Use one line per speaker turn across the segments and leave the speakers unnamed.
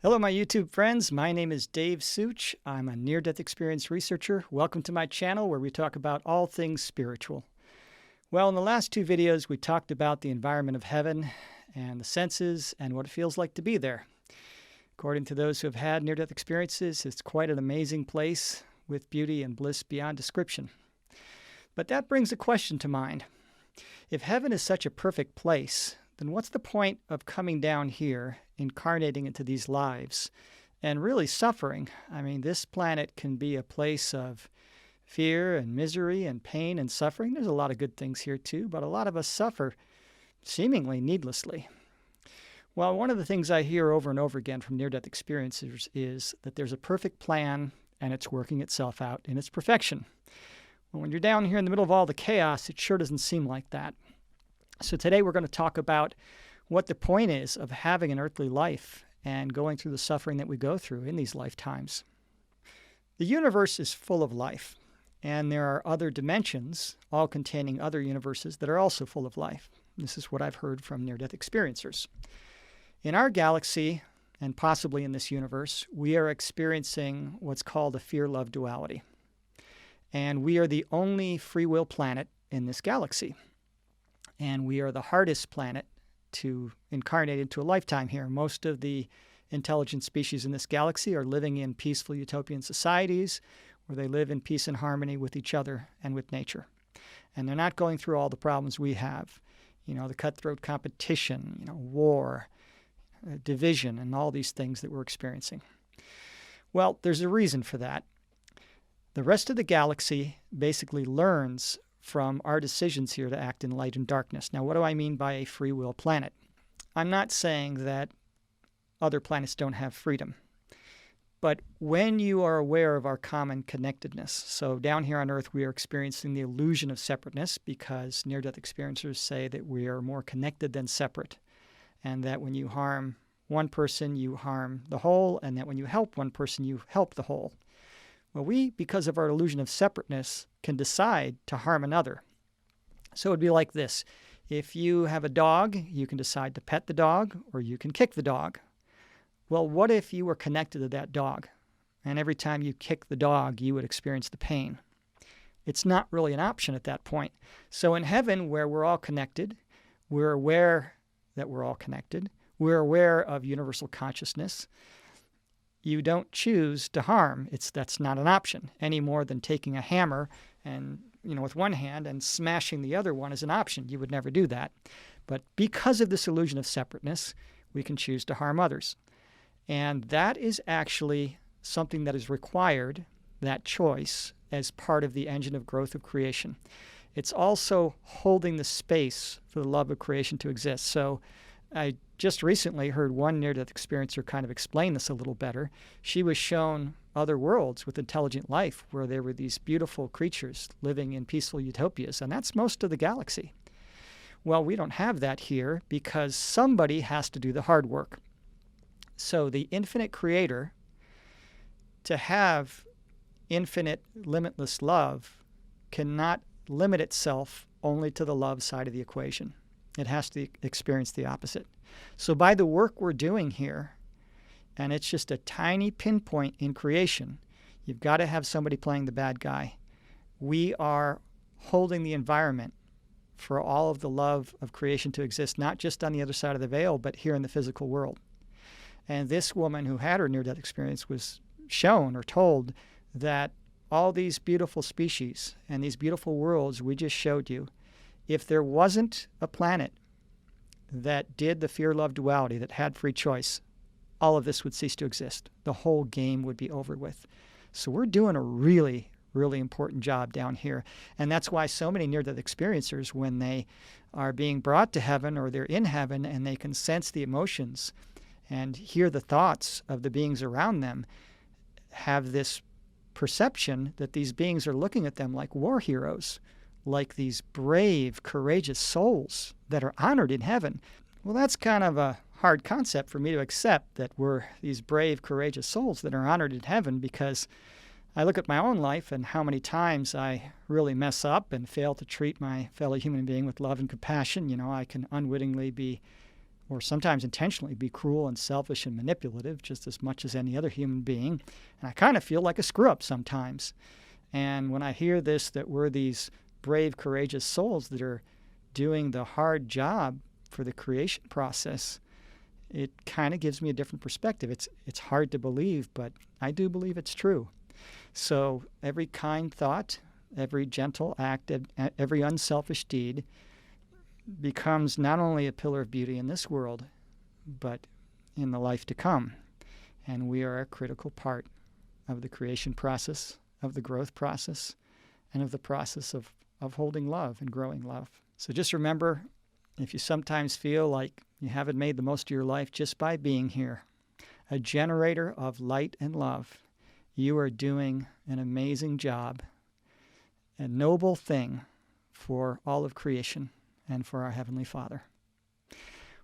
Hello, my YouTube friends. My name is Dave Such. I'm a near-death experience researcher. Welcome to my channel where we talk about all things spiritual. Well, in the last two videos, we talked about the environment of heaven and the senses and what it feels like to be there. According to those who have had near-death experiences, it's quite an amazing place with beauty and bliss beyond description. But that brings a question to mind. If heaven is such a perfect place, then what's the point of coming down here, incarnating into these lives, and really suffering? I mean, this planet can be a place of fear and misery and pain and suffering. There's a lot of good things here too, but a lot of us suffer seemingly needlessly. Well, one of the things I hear over and over again from near-death experiencers is that there's a perfect plan and it's working itself out in its perfection. Well, when you're down here in the middle of all the chaos, it sure doesn't seem like that. So today we're going to talk about what the point is of having an earthly life and going through the suffering that we go through in these lifetimes. The universe is full of life, and there are other dimensions, all containing other universes that are also full of life. This is what I've heard from near-death experiencers. In our galaxy, and possibly in this universe, we are experiencing what's called a fear-love duality. And we are the only free will planet in this galaxy. And we are the hardest planet to incarnate into a lifetime here. Most of the intelligent species in this galaxy are living in peaceful utopian societies where they live in peace and harmony with each other and with nature. And they're not going through all the problems we have. You know, the cutthroat competition, war, division, and all these things that we're experiencing. Well, there's a reason for that. The rest of the galaxy basically learns from our decisions here to act in light and darkness. Now, what do I mean by a free will planet? I'm not saying that other planets don't have freedom. But when you are aware of our common connectedness, so down here on Earth we are experiencing the illusion of separateness because near-death experiencers say that we are more connected than separate, and that when you harm one person, you harm the whole, and that when you help one person, you help the whole. Well, we, because of our illusion of separateness, can decide to harm another. So it would be like this. If you have a dog, you can decide to pet the dog or you can kick the dog. Well, what if you were connected to that dog and every time you kick the dog, you would experience the pain? It's not really an option at that point. So in heaven, where we're all connected, we're aware that we're all connected, we're aware of universal consciousness, you don't choose to harm. That's not an option any more than taking a hammer and, with one hand and smashing the other one is an option. You would never do that. But because of this illusion of separateness, we can choose to harm others. And that is actually something that is required, that choice, as part of the engine of growth of creation. It's also holding the space for the love of creation to exist. So I just recently heard one near-death experiencer kind of explain this a little better. She was shown other worlds with intelligent life where there were these beautiful creatures living in peaceful utopias, and that's most of the galaxy. Well, we don't have that here because somebody has to do the hard work. So the infinite creator, to have infinite, limitless love, cannot limit itself only to the love side of the equation. It has to experience the opposite. So by the work we're doing here, and it's just a tiny pinpoint in creation, you've got to have somebody playing the bad guy. We are holding the environment for all of the love of creation to exist, not just on the other side of the veil, but here in the physical world. And this woman who had her near-death experience was shown or told that all these beautiful species and these beautiful worlds we just showed you, if there wasn't a planet that did the fear-love duality, that had free choice, all of this would cease to exist. The whole game would be over with. So we're doing a really, really important job down here. And that's why so many near-death experiencers, when they are being brought to heaven or they're in heaven and they can sense the emotions and hear the thoughts of the beings around them, have this perception that these beings are looking at them like war heroes, like these brave, courageous souls that are honored in heaven. Well, that's kind of a hard concept for me to accept, that we're these brave, courageous souls that are honored in heaven, because I look at my own life and how many times I really mess up and fail to treat my fellow human being with love and compassion. I can unwittingly be or sometimes intentionally be cruel and selfish and manipulative just as much as any other human being. And I kind of feel like a screw-up sometimes. And when I hear this, that we're these brave, courageous souls that are doing the hard job for the creation process, it kind of gives me a different perspective. It's hard to believe, but I do believe it's true. So every kind thought, every gentle act, every unselfish deed becomes not only a pillar of beauty in this world, but in the life to come. And we are a critical part of the creation process, of the growth process, and of the process of holding love and growing love. So just remember, if you sometimes feel like you haven't made the most of your life just by being here, a generator of light and love, you are doing an amazing job, a noble thing for all of creation and for our Heavenly Father.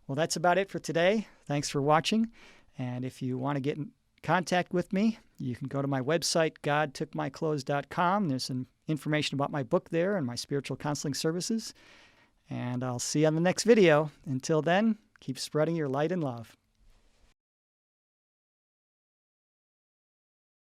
Well, that's about it for today. Thanks for watching. And if you want to get in contact with me, you can go to my website, godtookmyclothes.com. There's some information about my book there and my spiritual counseling services. And I'll see you on the next video. Until then, keep spreading your light and love.